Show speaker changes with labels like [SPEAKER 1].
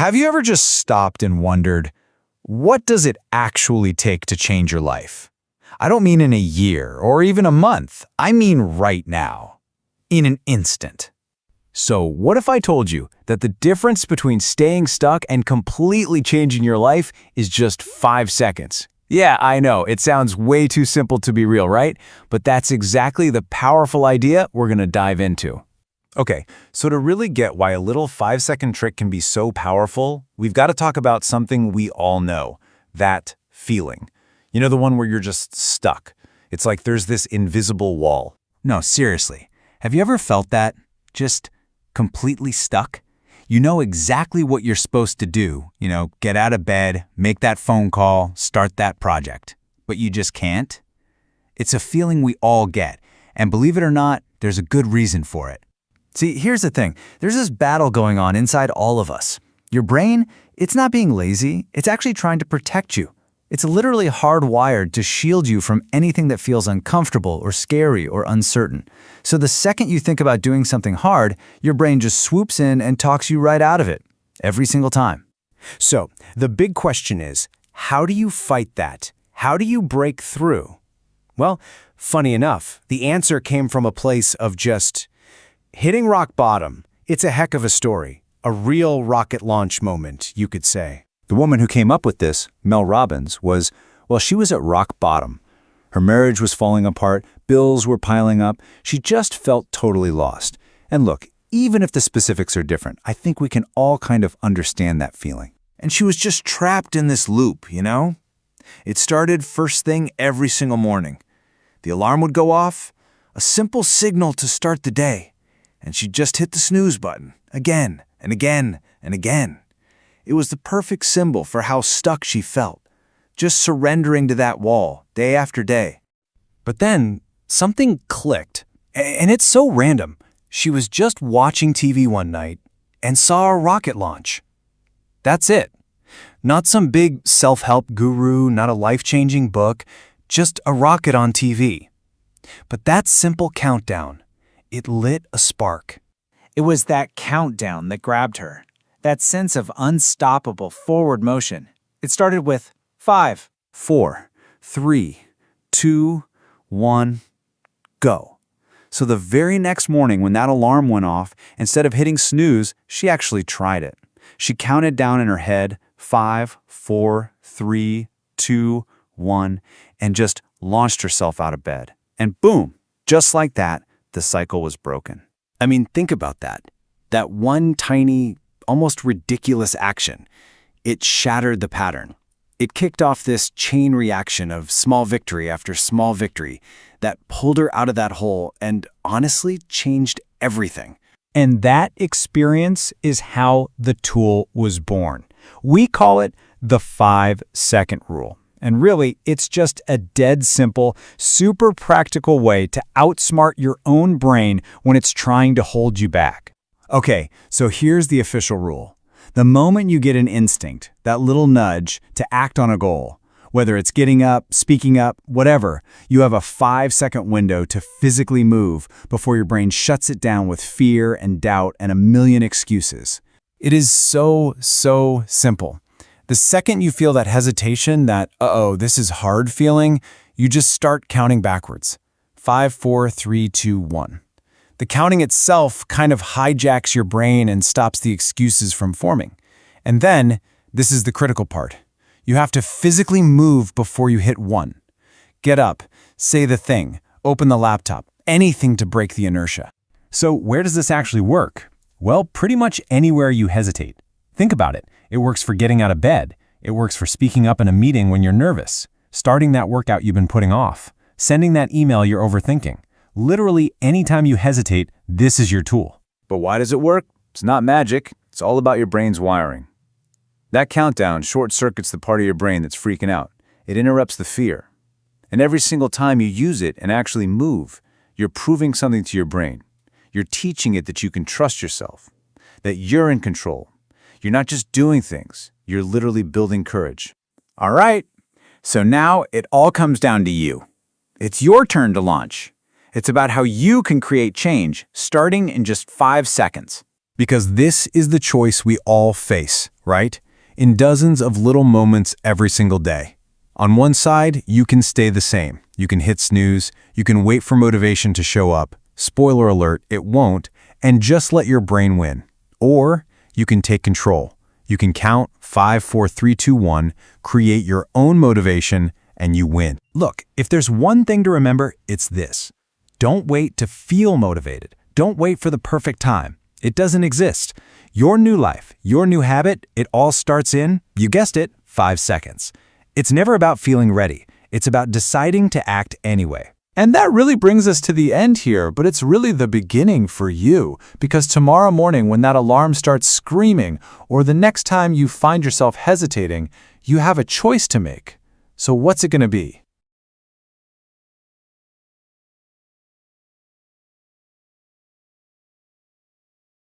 [SPEAKER 1] Have you ever just stopped and wondered, what does it actually take to change your life? I don't mean in a year or even a month. I mean right now, in an instant. So what if I told you that the difference between staying stuck and completely changing your life is just 5 seconds? Yeah, I know, it sounds way too simple to be real, right? But that's exactly the powerful idea we're going to dive into. Okay, so to really get why a little 5-second trick can be so powerful, we've got to talk about something we all know, that feeling. You know, the one where you're just stuck. It's like there's this invisible wall. No, seriously, have you ever felt that? Just completely stuck? You know exactly what you're supposed to do, get out of bed, make that phone call, start that project. But you just can't? It's a feeling we all get, and believe it or not, there's a good reason for it.
[SPEAKER 2] See, here's the thing. There's this battle going on inside all of us. Your brain, it's not being lazy, it's actually trying to protect you. It's literally hardwired to shield you from anything that feels uncomfortable or scary or uncertain. So the second you think about doing something hard, your brain just swoops in and talks you right out of it. Every single time.
[SPEAKER 3] So the big question is, how do you fight that? How do you break through? Well, funny enough, the answer came from a place of just hitting rock bottom. It's a heck of a story. A real rocket launch moment, you could say.
[SPEAKER 1] The woman who came up with this, Mel Robbins, she was at rock bottom. Her marriage was falling apart, bills were piling up, she just felt totally lost. And look, even if the specifics are different, I think we can all kind of understand that feeling. And she was just trapped in this loop, It started first thing every single morning. The alarm would go off, a simple signal to start the day, and she'd just hit the snooze button, again and again and again. It was the perfect symbol for how stuck she felt, just surrendering to that wall day after day.
[SPEAKER 3] But then something clicked, and it's so random. She was just watching TV one night and saw a rocket launch. That's it. Not some big self-help guru, not a life-changing book, just a rocket on TV. But that simple countdown, it lit a spark.
[SPEAKER 2] It was that countdown that grabbed her. That sense of unstoppable forward motion. It started with 5,
[SPEAKER 1] 4, 3, 2, 1, go. So the very next morning when that alarm went off, instead of hitting snooze, she actually tried it. She counted down in her head, 5, 4, 3, 2, 1, and just launched herself out of bed. And boom, just like that, the cycle was broken.
[SPEAKER 3] I mean, think about that. That one tiny, almost ridiculous action. It shattered the pattern. It kicked off this chain reaction of small victory after small victory that pulled her out of that hole and honestly changed everything.
[SPEAKER 2] And that experience is how the tool was born. We call it the 5-second rule. And really, it's just a dead simple, super practical way to outsmart your own brain when it's trying to hold you back. Okay, so here's the official rule. The moment you get an instinct, that little nudge to act on a goal, whether it's getting up, speaking up, whatever, you have a 5-second window to physically move before your brain shuts it down with fear and doubt and a million excuses.
[SPEAKER 3] It is so simple. The second you feel that hesitation, that, this is hard feeling, you just start counting backwards. 5, 4, 3, 2, 1. The counting itself kind of hijacks your brain and stops the excuses from forming. And then, this is the critical part. You have to physically move before you hit 1. Get up, say the thing, open the laptop, anything to break the inertia.
[SPEAKER 4] So where does this actually work? Well, pretty much anywhere you hesitate. Think about it. It works for getting out of bed. It works for speaking up in a meeting when you're nervous, starting that workout you've been putting off, sending that email you're overthinking. Literally, anytime you hesitate, this is your tool.
[SPEAKER 1] But why does it work? It's not magic. It's all about your brain's wiring. That countdown short-circuits the part of your brain that's freaking out. It interrupts the fear. And every single time you use it and actually move, you're proving something to your brain. You're teaching it that you can trust yourself, that you're in control. You're not just doing things. You're literally building courage. All right. So now it all comes down to you. It's your turn to launch. It's about how you can create change, starting in just 5 seconds.
[SPEAKER 3] Because this is the choice we all face. right? In dozens of little moments every single day. On one side, you can stay the same. You can hit snooze, you can wait for motivation to show up. Spoiler alert, it won't, and just let your brain win. Or you can take control. You can count 5, 4, 3, 2, 1, create your own motivation, and you win.
[SPEAKER 2] Look, if there's one thing to remember, it's this. Don't wait to feel motivated. Don't wait for the perfect time. It doesn't exist. Your new life, your new habit, it all starts in, you guessed it, 5 seconds. It's never about feeling ready. It's about deciding to act anyway.
[SPEAKER 1] And that really brings us to the end here, but it's really the beginning for you, because tomorrow morning when that alarm starts screaming, or the next time you find yourself hesitating, you have a choice to make. So what's it going to be?